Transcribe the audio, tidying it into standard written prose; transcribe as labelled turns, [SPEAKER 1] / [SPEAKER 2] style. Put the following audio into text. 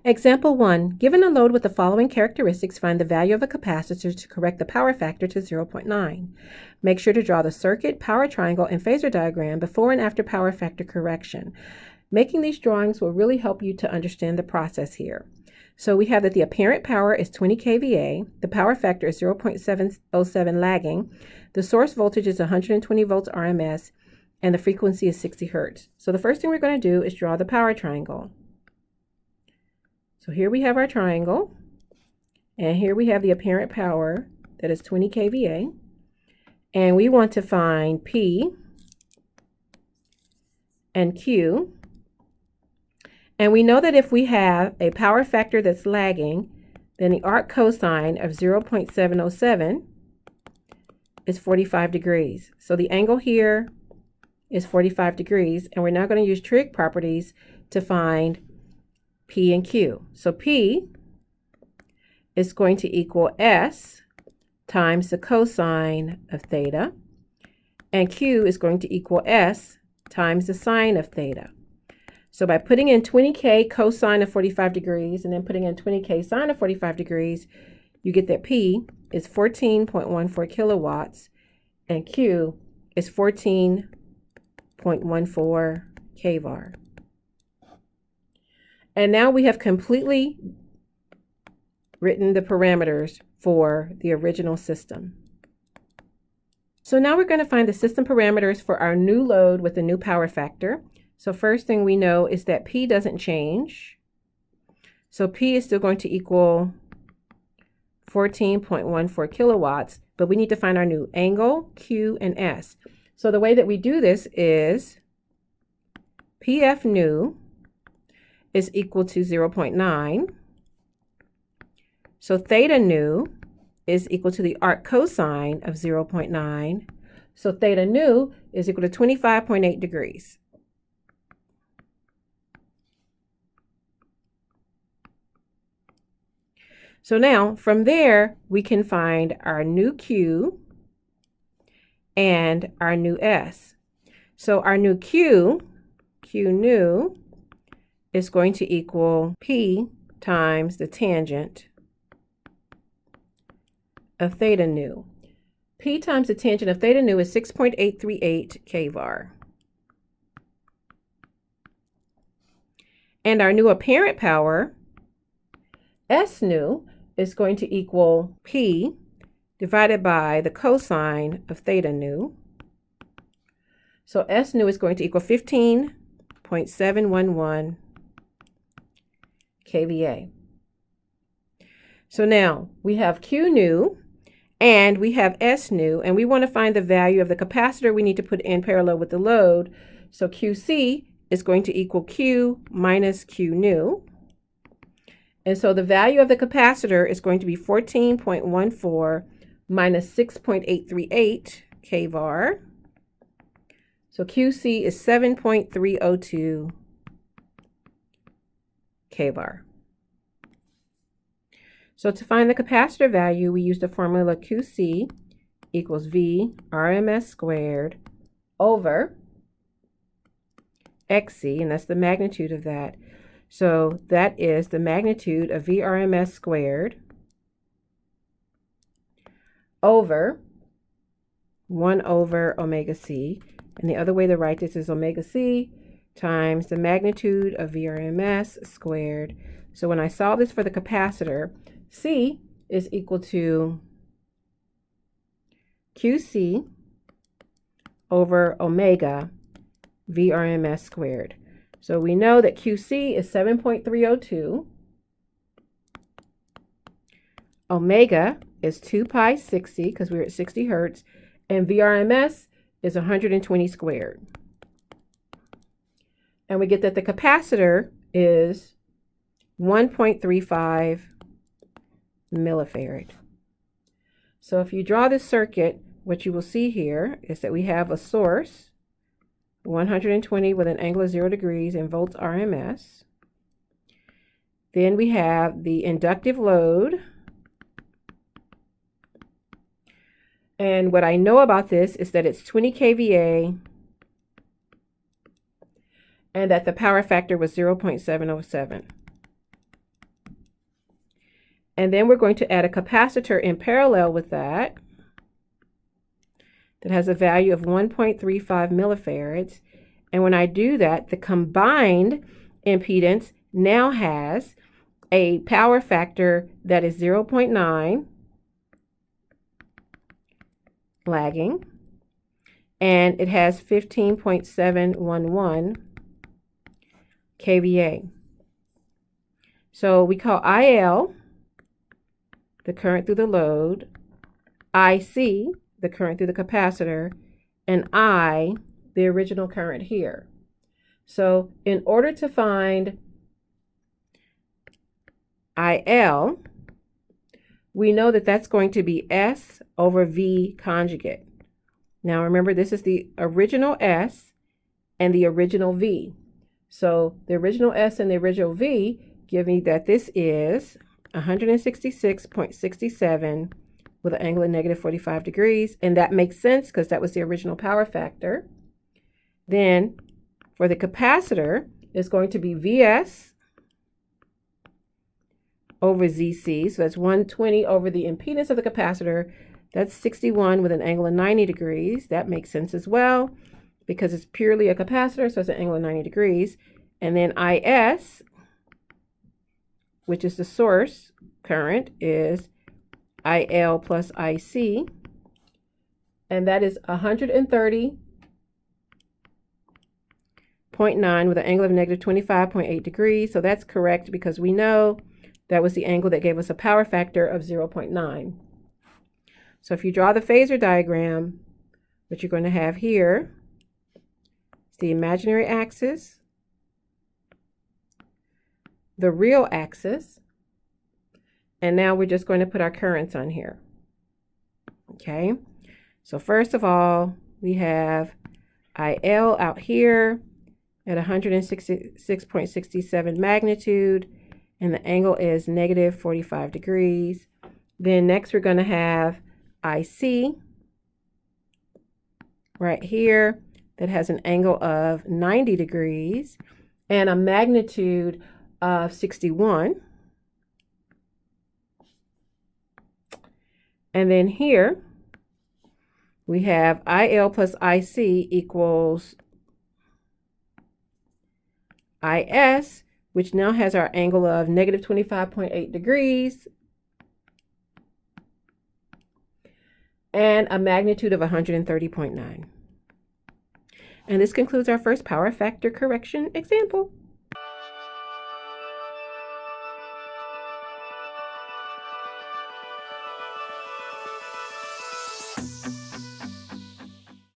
[SPEAKER 1] Example 1. Given a load with the following characteristics, find the value of a capacitor to correct the power factor to 0.9. Make sure to draw the circuit, power triangle, and phasor diagram before and after power factor correction. Making these drawings will really help you to understand the process here. So we have that the apparent power is 20 kVA, the power factor is 0.707 lagging, the source voltage is 120 volts RMS, and the frequency is 60 Hertz. So the first thing we're going to do is draw the power triangle. So here we have our triangle, and here we have the apparent power that is 20 kVA, and we want to find P and Q. And we know that if we have a power factor that's lagging, then the arc cosine of 0.707 is 45 degrees. So the angle here is 45 degrees, and we're now going to use trig properties to find P and Q. So P is going to equal S times the cosine of theta, and Q is going to equal S times the sine of theta. So by putting in 20K cosine of 45 degrees and then putting in 20K sine of 45 degrees, you get that P is 14.14 kilowatts and Q is 14.14 kVAR. And now we have completely written the parameters for the original system. So now we're going to find the system parameters for our new load with the new power factor. So first thing we know is that P doesn't change. So P is still going to equal 14.14 kilowatts, but we need to find our new angle, Q, and S. So the way that we do this is PF new is equal to 0.9. So theta new is equal to the arc cosine of 0.9. So theta new is equal to 25.8 degrees. So now from there, we can find our new Q and our new S. So our new Q new, is going to equal P times the tangent of theta nu. P times the tangent of theta nu is 6.838 kVAR. And our new apparent power, S nu, is going to equal P divided by the cosine of theta nu. So S nu is going to equal 15.711 kVA. So now we have Q nu and we have S nu, and we want to find the value of the capacitor we need to put in parallel with the load. So QC is going to equal Q minus Q nu. And so the value of the capacitor is going to be 14.14 minus 6.838 kVAR. So QC is 7.302 kVAR. So to find the capacitor value, we use the formula QC equals V RMS squared over XC, and that's the magnitude of that. So that is the magnitude of V RMS squared over 1 over omega C. And the other way to write this is omega C times the magnitude of VRMS squared. So when I solve this for the capacitor, C is equal to QC over omega VRMS squared. So we know that QC is 7.302. Omega is 2 pi 60 because we're at 60 Hertz. And VRMS is 120 squared. And we get that the capacitor is 1.35 millifarad. So if you draw this circuit, what you will see here is that we have a source, 120 with an angle of 0 degrees in volts RMS. Then we have the inductive load. And what I know about this is that it's 20 kVA and that the power factor was 0.707. And then we're going to add a capacitor in parallel with that has a value of 1.35 millifarads. And when I do that, the combined impedance now has a power factor that is 0.9 lagging, and it has 15.711 kVA. So we call IL the current through the load, IC the current through the capacitor, and I the original current here. So in order to find IL, we know that that's going to be S over V conjugate. Now remember, this is the original S and the original V. So the original S and the original V give me that this is 166.67 with an angle of negative 45 degrees. And that makes sense because that was the original power factor. Then for the capacitor, it's going to be VS over ZC. So that's 120 over the impedance of the capacitor. That's 61 with an angle of 90 degrees. That makes sense as well because it's purely a capacitor, so it's an angle of 90 degrees. And then IS, which is the source current, is IL plus IC, and that is 130.9 with an angle of negative 25.8 degrees. So that's correct because we know that was the angle that gave us a power factor of 0.9. So if you draw the phasor diagram, what you're going to have here is the imaginary axis, the real axis, and now we're just going to put our currents on here. Okay, so first of all, we have IL out here at 166.67 magnitude, and the angle is negative 45 degrees. Then next we're going to have IC right here that has an angle of 90 degrees and a magnitude of 61. And then here we have IL plus IC equals IS, which now has our angle of negative 25.8 degrees and a magnitude of 130.9. And this concludes our first power factor correction example.